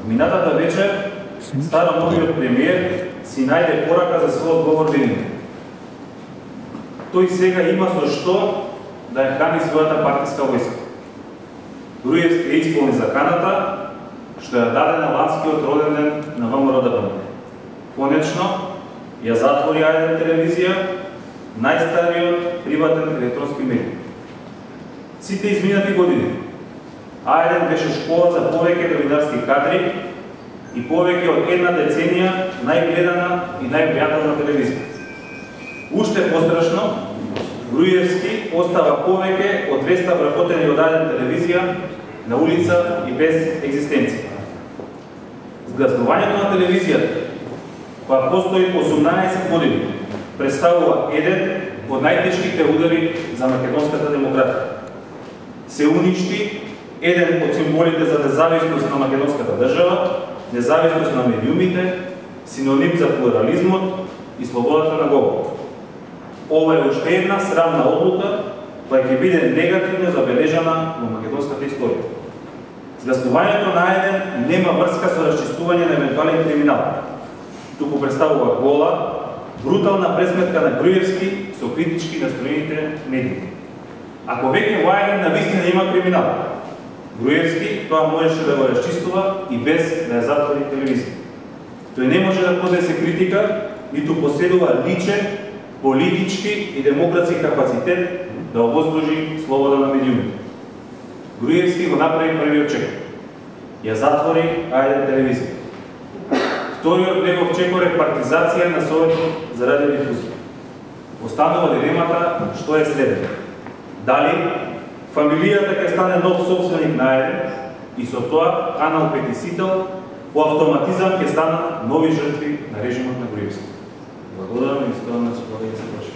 Минатата вечер, старомодниот премиер си најде порака за својот говор деним. Тој сега има со што да ја храни својата партиска војска. Груевски ја исполни заканата, што ја даде на ланскиот роден ден на ВМРО-ДПМН. Конечно, ја затвори А1 телевизија, најстариот приватен електронски медиум. Сите изминати години, А1 беше школа за повеќе новинарски кадри и повеќе од една деценија најгледана и највлијателна телевизија. Уште пострашно, Груевски остава повеќе од 200 вработени од А1 телевизија на улица и без екзистенција. Згаздувањето на телевизијата, која постои 18 години, представува еден од најтешките удари за македонската демократија. Се уништи еден од символите за независност на македонската држава, независност на медиумите, синоним за плурализмот и слободата на говор. Ова е уште една срамна одлука која ќе биде негативно забележана во македонската историја. Згаздувањето на А1 нема врска со расчистување на евентуален криминал. Туку представува гола, брутална пресметка на Груевски со критички настроените медии. Ако веќе во А1 навистина има криминал, Груевски тоа можеше да го расчистува и без да ја затвори телевизија. Тој не може да поднесе критика, ниту поседува личен, политички и демократски капацитет да обоздружи слобода на медиумите. Груевски го направи првиот чек. Ја затвори А1 телевизија. Вториот негов чекор е партизација на Советот за радиодифузија. Останува дилемата што е следно. Дали фамилијата ќе стане нов собственик на А1 и со тоа Канал 5 Сител по автоматизам ќе станат нови жртви на режимот на Груевски. Благодарам и стојам на споделите се прошли.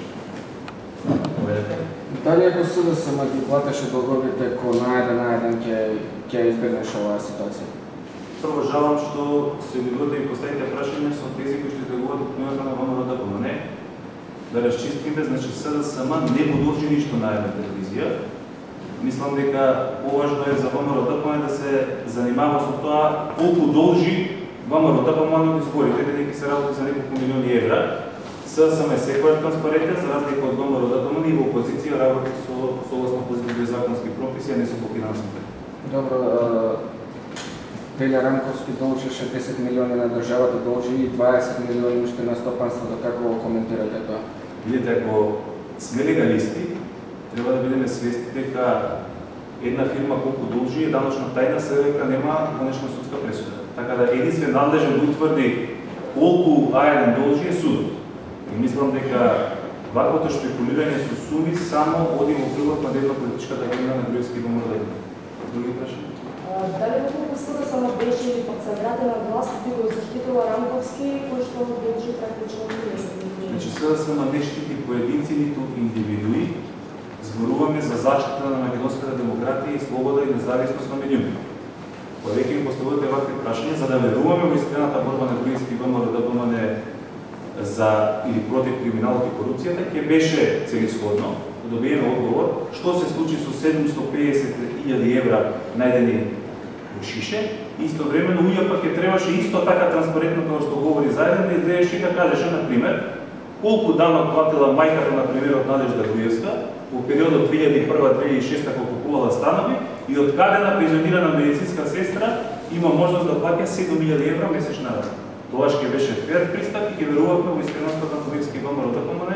Дали ако СДСМ ги платеше долговите кон А1 ќе избегнеш оваа ситуација? Прво жалам што се видувате и поставите прашања со тези кои што тргуваат од книгата на ВМРО-ДПМН. Да расчистиме, значи СДСМ не го должи ништо на А1 телевизија. Мислам дека поважно е за ВМРО-ДПМН да се занимава со тоа колку должи ВМРО-ДПМН од изборите, бидејќи се работи за неколку милиони евра. СДСМ е секој транспарентен, за разлика од ВМРО-ДПМН и во опозиција работи со согласно позитивни законски прописи, а не со финансите. Добро, Велја Рамковски должеше 10 милиони на државата, должи и 20 милиони уште на стопанството. Како го коментирате тоа? Видите, ако сме легалисти, треба да бидеме свести дека една фирма колку должи е даночна тајна, се дека нема конечна судска пресуда. Така да единствен надлежен да утврди колку А1 должи е судот. И мислам дека ваквото шпекулирање со суми само оди во прилог на дневна политичката агенда на Груевски и ВМРО-ДПМН. Други прашања? Дали во СДСМ беше или пак събирателна власт би го заштитила Рамковски, кој што должи практично не? Значи СДСМ не штити поединци, ниту индивидуи. Зборуваме за заштита на македонската демократија и слобода и независност на медиумите. Кога веќе ми поставувате вакви прашања, за да веруваме во искрената борба на Груевски и ВМРО-ДПМН за или против криминалот и корупцијата, ќе беше целисходно да добиеме одговор што се случи со 750.000 евра најдени во шише, и истовремено УЈАП ќе требаше исто така транспарентно како што говори заедно да излезеше и да кажеше, например, колку данок платила мајката на премиерот Надежда Груевска во периодот 2001-2006 кога купувала станови и од каде на пензионирана медицинска сестра има можност да плаќа 7.000 евра месечна разлика. Тоа ќе беше фер пристап и ќе верувавме во искреноста на Груевски и ВМРО-ДПМН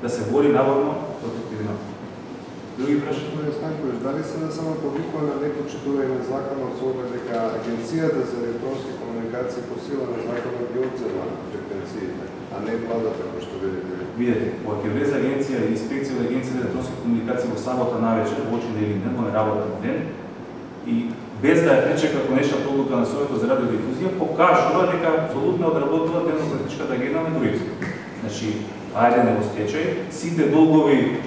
да се бори наводно против криминал. Други прашања? Станкович, дали се само повикува на непочитување на законот со оглед дека Агенцијата за електронски комуникации по сила на законот ги одзема фреквенциите, а не владата кој што велите? Видете, кога ќе влезе агенција или инспекција од Агенција за електронски комуникации во сабота навечер, во очи или ден, во неработен ден, и без да ја пречека конечна одлука на Советот за радиодифузија, покажува дека апсолутно одработува демократичката агенда на Груевски. Значи, А1 е во стечај, сите долгови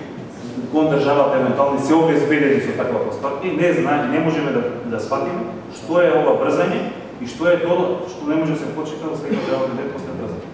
кон државата евентуални се обезбедени со таква постапка и не можеме да сватиме што е ова брзање и што е тоа што не може да се почека во следниот ден после брзање.